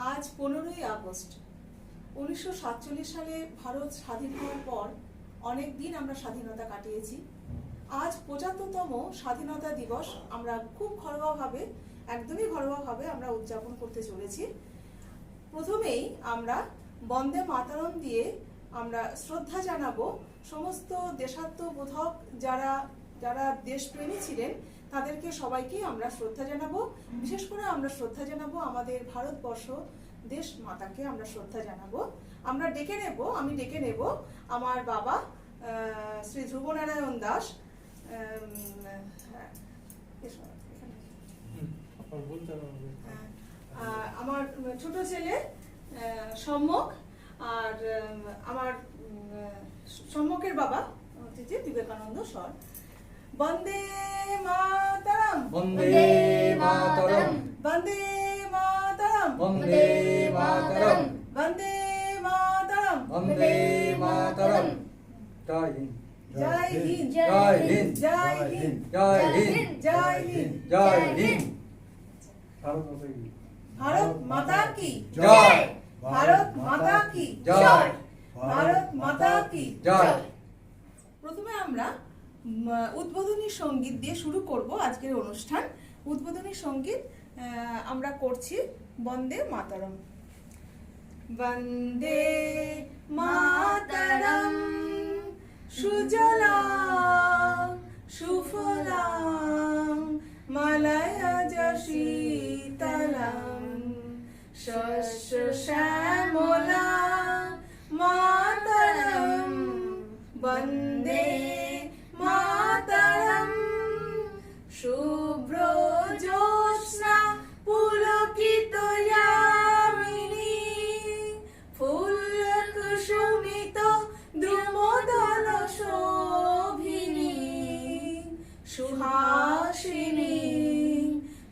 আজ 15ই আগস্ট 1947 সালে ভারত স্বাধীন হওয়ার পর অনেক দিন আমরা স্বাধীনতা কাটিয়েছি। আজ 75তম স্বাধীনতা দিবস আমরা খুব ঘরোয়াভাবে, একদমই ঘরোয়াভাবে আমরা উদযাপন করতে চলেছি। প্রথমেই আমরা বন্দে মাতরম দিয়ে আমরা শ্রদ্ধা জানাবো সমস্ত দেশাত্মবোধক যারা দেশপ্রেমী ছিলেন, তাদেরকে সবাইকেই আমরা শ্রদ্ধা জানাবো। বিশেষ করে আমরা শ্রদ্ধা জানাবো আমাদের ভারতবর্ষ দেশ মাতাকে আমরা শ্রদ্ধা জানাবো। আমি ডেকে নেব আমার বাবা শ্রী ধ্রুবনারায়ণ দাস, আমার ছোট ছেলে সম্যক, আর আমার সম্যকের বাবা বিবেকানন্দ স্বর। বন্দে মাতরম, বন্দে মাতরম, বন্দে মাতরম, বন্দে মাতরম, বন্দে মাতরম, বন্দে মাতরম। জয় হিন্দ, জয় হিন্দ, জয় হিন্দ, জয় হিন্দ, জয় হিন্দ, জয় হিন্দ, জয় হিন্দ। ভারত মাতা কি জয়, ভারত মাতা কি জয়, ভারত মাতা কি জয়। প্রথমে আমরা উদ্বোধনী সঙ্গীত দিয়ে শুরু করব আজকের অনুষ্ঠান। উদ্বোধনী সঙ্গীত আমরা করছি বন্দে মাতরম। বন্দে মাতরম সুজলাং সুফলাং মলয়জ শীতলাং শস্য শ্যামলাং মাতরম বন্দে মাতরম। শুভ্র জ্যোৎস্না পুলকিত যামিনী ফুল কুসুমিত দ্রুমদল শোভিনী সুহাসিনী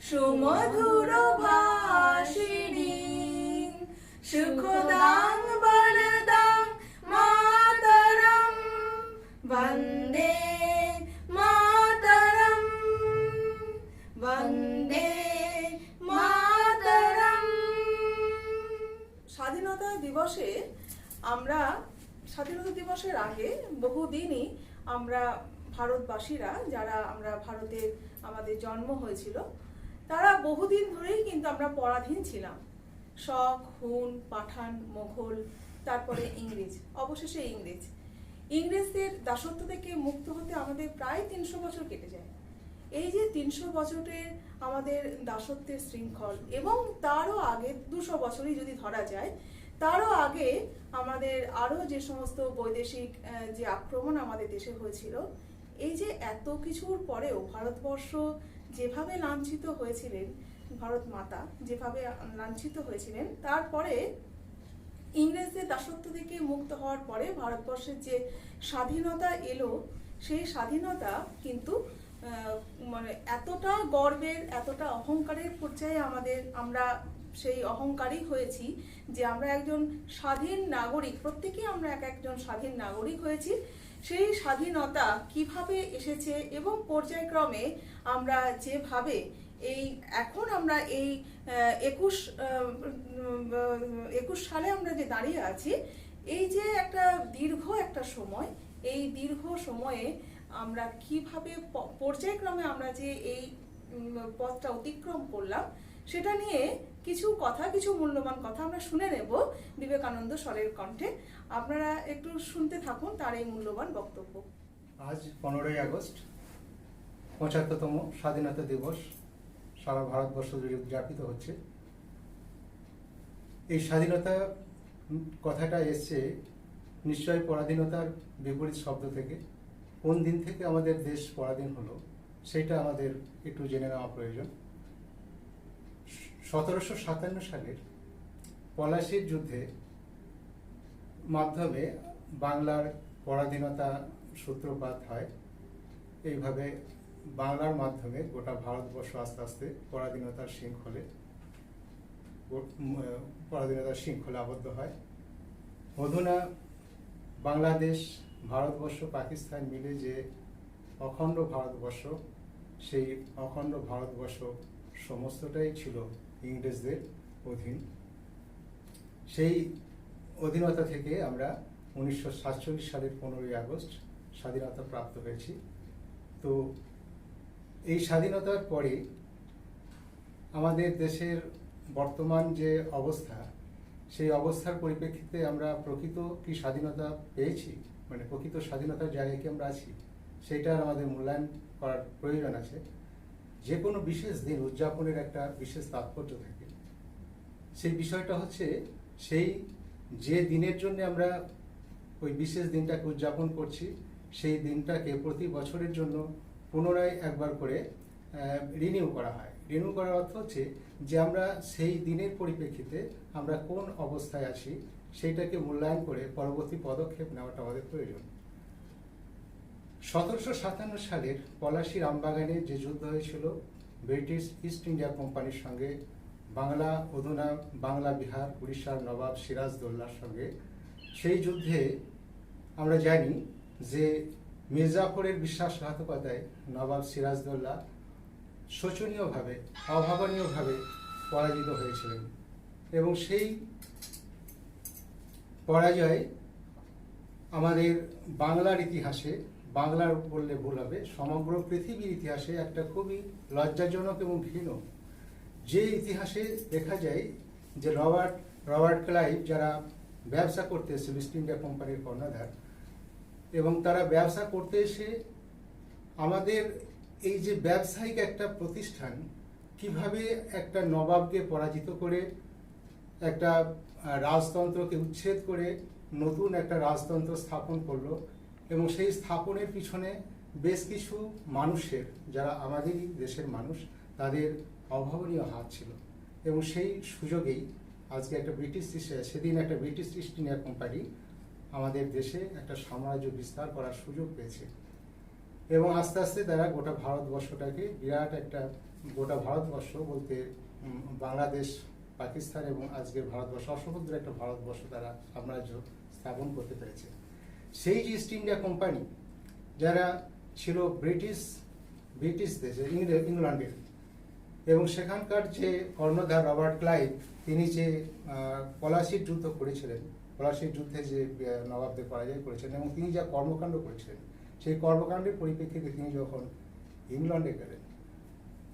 সুমধুর ভাষিণী সুখদাং বরদাং মাতরম বন্দে মাতরম বন্দে মাতরম। স্বাধীনতা দিবসে স্বাধীনতা দিবসের আগে বহুদিনই আমরা ভারতবাসীরা যারা আমাদের জন্ম হয়েছিল, তারা বহুদিন ধরেই কিন্তু আমরা পরাধীন ছিলাম। শক, হুন, পাঠান, মোঘল, তারপরে ইংরেজ, অবশেষে ইংরেজদের দাসত্ব থেকে মুক্ত হতে আমাদের প্রায় 300 বছর কেটে যায়। এই যে 300 বছরের আমাদের দাসত্বের শৃঙ্খল, এবং তারও আগে 200 বছরই যদি ধরা যায়, তারও আগে আমাদের আরও যে সমস্ত বৈদেশিক যে আক্রমণ আমাদের দেশে হয়েছিল, এই যে এত কিছুর পরেও ভারতবর্ষ যেভাবে লাঞ্ছিত হয়েছিলেন, ভারত মাতা যেভাবে লাঞ্ছিত হয়েছিলেন, তারপরে ইংরেজদের দাসত্ব থেকে মুক্ত হওয়ার পরে ভারতবর্ষের যে স্বাধীনতা এলো, সেই স্বাধীনতা কিন্তু মানে এতটা গর্বের, এতটা অহংকারের পর্যায়ে আমরা সেই অহংকারী হয়েছি যে আমরা একজন স্বাধীন নাগরিক, প্রত্যেকেই আমরা একজন স্বাধীন নাগরিক হয়েছি। সেই স্বাধীনতা কিভাবে এসেছে এবং পর্যায়ক্রমে আমরা যেভাবে এখন আমরা এই 21 সালে আমরা যে দাঁড়িয়ে আছি, এই যে একটা দীর্ঘ সময়, এই দীর্ঘ সময়ে আমরা কিভাবে পর্যায়ক্রমে আমরা যে এই পথটা অতিক্রম করলাম, সেটা নিয়ে কিছু মূল্যবান কথা আমরা শুনে নেব বিবেকানন্দ স্বরের কণ্ঠে। আপনারা একটু শুনতে থাকুন তার এই মূল্যবান বক্তব্য। আজ 15ই আগস্ট 75তম স্বাধীনতা দিবস সারা ভারতবর্ষ জুড়ে উদযাপিত হচ্ছে। এই স্বাধীনতা কথাটা এসছে নিশ্চয়ই পরাধীনতার বিপরীত শব্দ থেকে। কোন দিন থেকে আমাদের দেশ পরাধীন হলো সেটা আমাদের একটু জেনে নেওয়া প্রয়োজন। 1757 সালের পলাশীর যুদ্ধে মাধ্যমে বাংলার পরাধীনতা সূত্রপাত হয়। এইভাবে বাংলার মাধ্যমে গোটা ভারতবর্ষ আস্তে আস্তে পরাধীনতার শৃঙ্খলে আবদ্ধ হয়। অধুনা বাংলাদেশ, ভারতবর্ষ, পাকিস্তান মিলে যে অখণ্ড ভারতবর্ষ, সেই অখণ্ড ভারতবর্ষ সমস্তটাই ছিল ইংরেজদের অধীন। সেই অধীনতা থেকে আমরা 1947 সালের 15ই আগস্ট স্বাধীনতা প্রাপ্ত হয়েছি। তো এই স্বাধীনতার পরে আমাদের দেশের বর্তমান যে অবস্থা, সেই অবস্থার পরিপ্রেক্ষিতে আমরা প্রকৃত কি স্বাধীনতা পেয়েছি, মানে প্রকৃত স্বাধীনতার জায়গায় কি আমরা আছি, সেইটার আমাদের মূল্যায়ন করার প্রয়োজন আছে। যে কোনো বিশেষ দিন উদযাপনের একটা বিশেষ তাৎপর্য থাকে। সেই বিষয়টা হচ্ছে সেই যে দিনের জন্য আমরা ওই বিশেষ দিনটাকে উদযাপন করছি, সেই দিনটাকে প্রতি বছরের জন্য পুনরায় একবার করে রিনিউ করা হয়। রিনিউ করার অর্থ হচ্ছে যে আমরা সেই দিনের পরিপ্রেক্ষিতে আমরা কোন অবস্থায় আছি সেইটাকে মূল্যায়ন করে পরবর্তী পদক্ষেপ নেওয়াটা আমাদের প্রয়োজন। 1757 সালের পলাশীর আমবাগানে যে যুদ্ধ হয়েছিল ব্রিটিশ ইস্ট ইন্ডিয়া কোম্পানির সঙ্গে, বাংলা অধুনা বাংলা বিহার উড়িষ্যার নবাব সিরাজদৌল্লার সঙ্গে, সেই যুদ্ধে আমরা জানি যে মির্জাফরের বিশ্বাসঘাতকতায় নবাব সিরাজদৌল্লা শোচনীয়ভাবে, অভাবনীয়ভাবে পরাজিত হয়েছিলেন। এবং সেই পরাজয় আমাদের বাংলার ইতিহাসে, বাংলার বললে ভুল হবে, সমগ্র পৃথিবীর ইতিহাসে একটা খুবই লজ্জাজনক এবং ঘৃণ। যে ইতিহাসে দেখা যায় যে রবার্ট ক্লাইভ যারা ব্যবসা করতে এসেছিল ইস্ট ইন্ডিয়া কোম্পানির কর্ণধার, এবং তারা ব্যবসা করতে এসে আমাদের এই যে ব্যবসায়িক একটা প্রতিষ্ঠান কিভাবে একটা নবাবকে পরাজিত করে একটা রাজতন্ত্রকে উচ্ছেদ করে নতুন একটা রাজতন্ত্র স্থাপন করলো, এবং সেই স্থাপনের পিছনে বেশ কিছু মানুষের, যারা আমাদেরই দেশের মানুষ, তাদের অভাবনীয় হাত ছিল। এবং সেই সুযোগেই আজকে একটা সেদিন একটা ব্রিটিশ ইস্ট ইন্ডিয়া কোম্পানি আমাদের দেশে একটা সাম্রাজ্য বিস্তার করার সুযোগ পেয়েছে। এবং আস্তে আস্তে তারা গোটা ভারতবর্ষটাকে বিরাট একটা, গোটা ভারতবর্ষ বলতে বাংলাদেশ, পাকিস্তান এবং আজকের ভারতবর্ষ, অসমুদ্র একটা ভারতবর্ষ তারা সাম্রাজ্য স্থাপন করতে পেরেছে। সেই যে ইস্ট ইন্ডিয়া কোম্পানি যারা ছিল ব্রিটিশ দেশে, ইংল্যান্ডের, এবং সেখানকার যে কর্ণধার রবার্ট ক্লাইভ, তিনি যে পলাশীর যুদ্ধ করেছিলেন, পলাশীর যুদ্ধে যে নবাবদের পরাজয় করেছেন, এবং তিনি যা কর্মকাণ্ড করেছিলেন, সেই কর্মকাণ্ডের পরিপ্রেক্ষিতে তিনি যখন ইংল্যান্ডে গেলেন,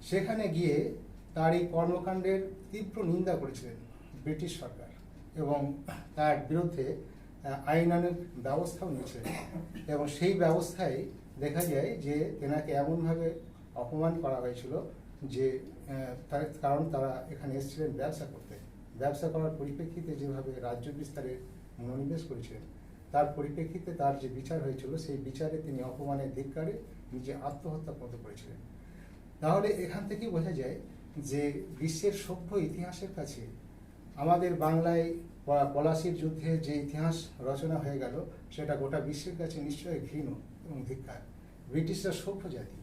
সেখানে গিয়ে তার এই কর্মকাণ্ডের তীব্র নিন্দা করেছিলেন ব্রিটিশ সরকার, এবং তার বিরুদ্ধে আইনানুগ ব্যবস্থাও নিয়েছিলেন। এবং সেই ব্যবস্থায় দেখা যায় যে তেনাকে এমনভাবে অপমান করা হয়েছিল যে কারণ তারা এখানে এসেছিলেন ব্যবসা করতে, ব্যবসা করার পরিপ্রেক্ষিতে যেভাবে রাজ্য বিস্তারে মনোনিবেশ করেছিলেন, তার পরিপ্রেক্ষিতে তার যে বিচার হয়েছিল, সেই বিচারে তিনি অপমানের ধিক্কারে নিজে আত্মহত্যা পর্যন্ত করেছিলেন। তাহলে এখান থেকেই বোঝা যায় যে বিশ্বের সভ্য ইতিহাসের কাছে আমাদের বাংলায় পলাশীর যুদ্ধে যে ইতিহাস রচনা হয়ে গেল, সেটা গোটা বিশ্বের কাছে নিশ্চয়ই ঘৃণ এবং ধিক্কার। ব্রিটিশরা সভ্য জাতি,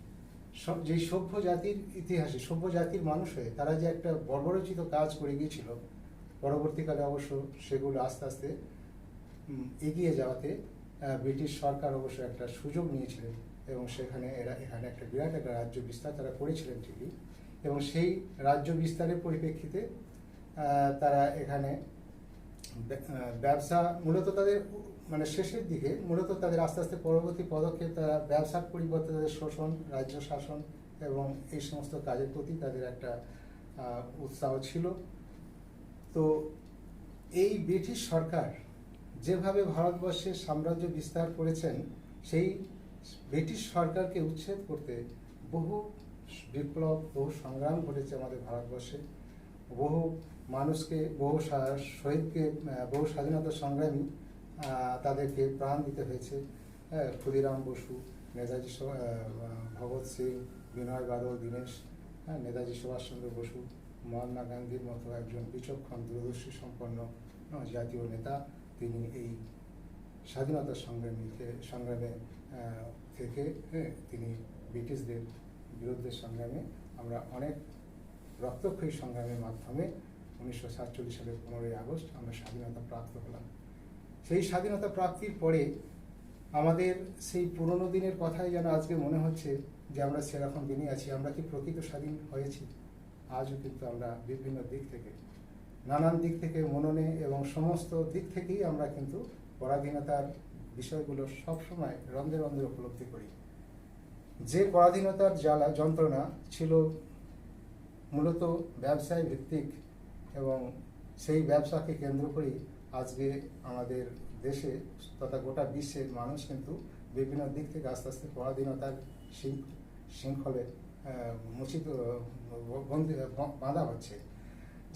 যেই সভ্য জাতির ইতিহাসে, সভ্য জাতির মানুষ হয়ে তারা যে একটা বর্বরোচিত কাজ করে গিয়েছিল, পরবর্তীকালে অবশ্য সেগুলো আস্তে আস্তে এগিয়ে যাওয়াতে ব্রিটিশ সরকার অবশ্য একটা সুযোগ নিয়েছিলেন, এবং এখানে একটা বিরাট একটা রাজ্য বিস্তার তারা করেছিলেন ঠিকই। এবং সেই রাজ্য বিস্তারের পরিপ্রেক্ষিতে তারা এখানে ব্যবসা মূলত তাদের, মানে শেষের দিকে মূলত তাদের আস্তে আস্তে পরবর্তী পদক্ষেপ, তারা ব্যবসার পরিবর্তে তাদের শোষণ, রাজ্য শাসন এবং এই সমস্ত কাজের প্রতি তাদের একটা উৎসাহ ছিল। তো এই ব্রিটিশ সরকার যেভাবে ভারতবর্ষের সাম্রাজ্য বিস্তার করেছেন, সেই ব্রিটিশ সরকারকে উচ্ছেদ করতে বহু বিপ্লব, বহু সংগ্রাম ঘটেছে আমাদের ভারতবর্ষে। বহু মানুষকে, বহু শহীদকে, বহু স্বাধীনতা সংগ্রামী তাদেরকে প্রাণ দিতে হয়েছে। ক্ষুদিরাম বসু, নেতাজি ভগৎ সিং, বিনয় বাদল দীনেশ, নেতাজি সুভাষচন্দ্র বসু, মহাত্মা গান্ধীর মতো একজন বিচক্ষণ, দূরদর্শী সম্পন্ন জাতীয় নেতা, তিনি এই স্বাধীনতা সংগ্রামে থেকে তিনি ব্রিটিশদের বিরুদ্ধে সংগ্রামে, আমরা অনেক রক্তক্ষয়ী সংগ্রামের মাধ্যমে 1947 সালের 15ই আগস্ট আমরা স্বাধীনতা প্রাপ্ত হলাম। সেই স্বাধীনতা প্রাপ্তির পরে আমাদের সেই পুরনো দিনের কথাই যেন আজকে মনে হচ্ছে যে আমরা সেরকম দিনই আছি। আমরা কি প্রকৃত স্বাধীন হয়েছি? আজও কিন্তু আমরা বিভিন্ন দিক থেকে নানান দিক থেকে মননে এবং সমস্ত দিক থেকেই আমরা কিন্তু পরাধীনতার বিষয়গুলো সবসময় রন্ধে রন্ধে উপলব্ধি করি। যে পরাধীনতার জ্বালা যন্ত্রণা ছিল মূলত ব্যবসায় ভিত্তিক, এবং সেই ব্যবসাকে কেন্দ্র করেই আজকে আমাদের দেশে তথা গোটা বিশ্বের মানুষ কিন্তু বিভিন্ন দিক থেকে আস্তে আস্তে পরাধীনতার শৃঙ্খলে মুচিত বাঁধা হচ্ছে।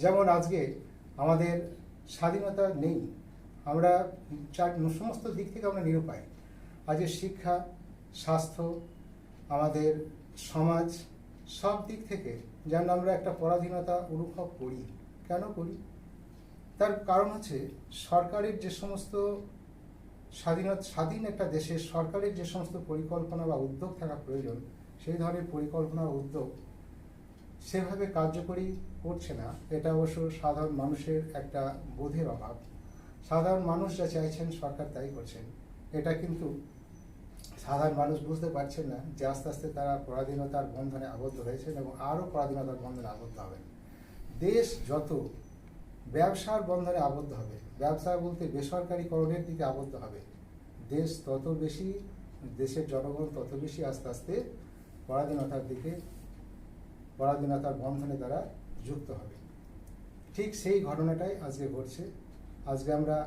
যেমন আজকে আমাদের স্বাধীনতা নেই, আমরা সমস্ত দিক থেকে আমরা নিরুপায়। আজকে শিক্ষা, স্বাস্থ্য, আমাদের সমাজ, সব দিক থেকে যেন আমরা একটা পরাধীনতা অনুভব করি। কেন করি? তার কারণ হচ্ছে সরকারের যে সমস্ত স্বাধীন একটা দেশের সরকারের যে সমস্ত পরিকল্পনা বা উদ্যোগ থাকা প্রয়োজন, সেই ধরনের পরিকল্পনা উদ্যোগ সেভাবে কার্যকরী করছে না। এটা অবশ্য সাধারণ মানুষের একটা বোধের অভাব। সাধারণ মানুষ যা চাইছেন সরকার তাই করছেন। এটা কিন্তু সাধারণ মানুষ বুঝতে পারছেন না যে আস্তে আস্তে তারা পরাধীনতার বন্ধনে আবদ্ধ হয়েছেন এবং আরও পরাধীনতার বন্ধনে আবদ্ধ হবেন। দেশ যত ব্যবসার বন্ধনে আবদ্ধ হবে, ব্যবসা বলতে বেসরকারীকরণের দিকে আবদ্ধ হবে, দেশ তত বেশি, দেশের জনগণ তত বেশি আস্তে আস্তে পরাধীনতার বন্ধনে তারা যুক্ত হবে। ঠিক সেই ঘটনাটাই আজকে ঘটছে। আজকে আমরা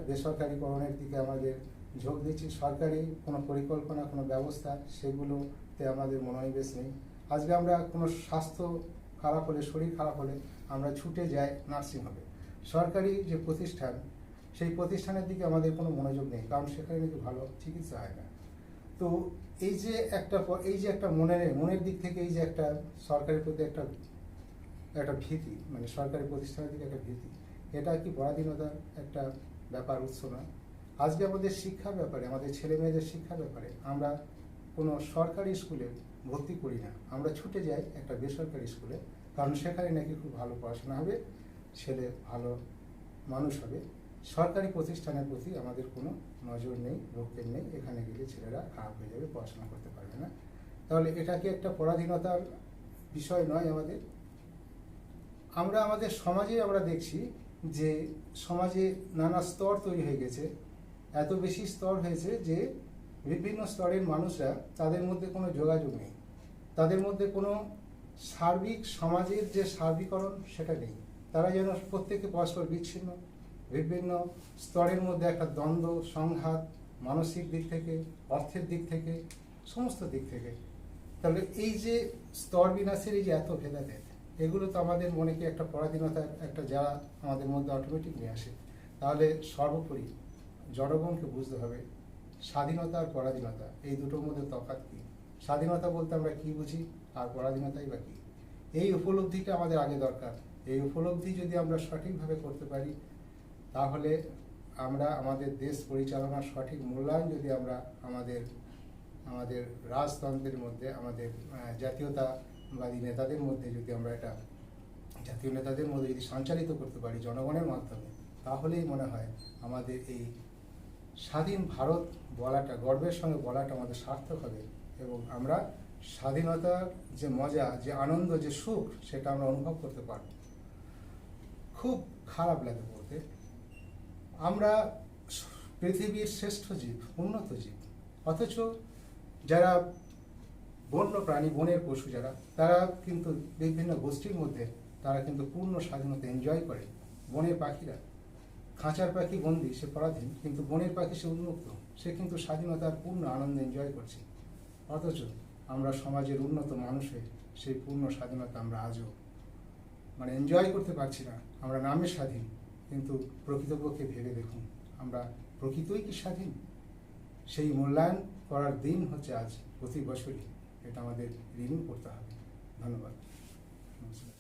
বেসরকারীকরণের দিকে আমাদের ঝোঁক দিচ্ছি। সরকারি কোনো পরিকল্পনা, কোনো ব্যবস্থা, সেগুলোতে আমাদের মনোনিবেশ নেই। আজকে আমরা কোনো স্বাস্থ্য খারাপ হলে, শরীর খারাপ হলে আমরা ছুটে যাই নার্সিংহোমে। সরকারি যে প্রতিষ্ঠান, সেই প্রতিষ্ঠানের দিকে আমাদের কোনো মনোযোগ নেই, কারণ সেখানে নাকি ভালো চিকিৎসা হয় না। তো এই যে একটা মনের দিক থেকে এই যে একটা সরকারের প্রতি একটা ভীতি, মানে সরকারি প্রতিষ্ঠানের দিকে একটা ভীতি, এটা কি পরাধীনতার একটা ব্যাপার, উৎস নয়? আজকে আমাদের শিক্ষার ব্যাপারে, আমাদের ছেলে মেয়েদের শিক্ষার ব্যাপারে আমরা কোনো সরকারি স্কুলে ভর্তি করি না, আমরা ছুটে যাই একটা বেসরকারি স্কুলে, কারণ সেখানে নাকি খুব ভালো পড়াশোনা হবে, ছেলে ভালো মানুষ হবে। সরকারি প্রতিষ্ঠানের প্রতি আমাদের কোনো নজর নেই, রক্ষেপ নেই। এখানে গেলে ছেলেরা খারাপ হয়ে যাবে, পড়াশোনা করতে পারবে না। তাহলে এটা কি একটা পরাধীনতার বিষয় নয় আমাদের? আমরা আমাদের সমাজে আমরা দেখছি যে সমাজে নানা স্তর তৈরি হয়ে গেছে। এত বেশি স্তর হয়েছে যে বিভিন্ন স্তরের মানুষরা, তাদের মধ্যে কোনো যোগাযোগ নেই, তাদের মধ্যে কোনো সার্বিক সমাজের যে সার্বিকরণ সেটা নেই। তারা যেন প্রত্যেকে পরস্পর বিচ্ছিন্ন, বিভিন্ন স্তরের মধ্যে একটা দ্বন্দ্ব, সংঘাত, মানসিক দিক থেকে, অর্থের দিক থেকে, সমস্ত দিক থেকে। তাহলে এই যে স্তর বিন্যাসের এই যে এত ভেদাভেদ, এগুলো তো আমাদের মনে কি একটা পরাধীনতার একটা যারা আমাদের মধ্যে অটোমেটিক নিয়ে আসে। তাহলে সর্বোপরি জনগণকে বুঝতে হবে স্বাধীনতা আর পরাধীনতা এই দুটোর মধ্যে তফাৎ কি। স্বাধীনতা বলতে আমরা কি বুঝি, আর পরাধীনতাই বা কি? এই উপলব্ধিটা আমাদের আগে দরকার। এই উপলব্ধি যদি আমরা সঠিকভাবে করতে পারি, তাহলে আমরা আমাদের দেশ পরিচালনার সঠিক মূল্যায়ন যদি আমরা আমাদের রাজতন্ত্রের মধ্যে, আমাদের জাতীয়তাবাদী নেতাদের মধ্যে যদি আমরা এটা জাতীয় নেতাদের মধ্যে যদি সঞ্চালিত করতে পারি জনগণের মাধ্যমে, তাহলেই মনে হয় আমাদের এই স্বাধীন ভারত বলাটা, গর্বের সঙ্গে বলাটা আমাদের সার্থক হবে, এবং আমরা স্বাধীনতার যে মজা, যে আনন্দ, যে সুখ, সেটা আমরা অনুভব করতে পারব। খুব খারাপ লাগে বলতে, আমরা পৃথিবীর শ্রেষ্ঠ জীব, উন্নত জীব, অথচ যারা বন্য প্রাণী, বনের পশু যারা, তারা কিন্তু বিভিন্ন গোষ্ঠীর মধ্যে তারা কিন্তু পূর্ণ স্বাধীনতা এনজয় করে। বনের পাখিরা, খাঁচার পাখি বন্দি, সে পরাধীন, কিন্তু বনের পাখি সে উন্মুক্ত, সে কিন্তু স্বাধীনতার পূর্ণ আনন্দ এনজয় করছে। অথচ আমরা সমাজের উন্নত মানুষ হয়ে সেই পূর্ণ স্বাধীনতা আমরা আজও এনজয় করতে পারছি না। আমরা নামে স্বাধীন, কিন্তু প্রকৃতপক্ষে ভেবে দেখুন আমরা প্রকৃতই কি স্বাধীন? সেই মূল্যায়ন করার দিন হচ্ছে আজ, প্রতি বছরই। এটা আমাদের রিনিউ করতে হবে। ধন্যবাদ। নমস্কার।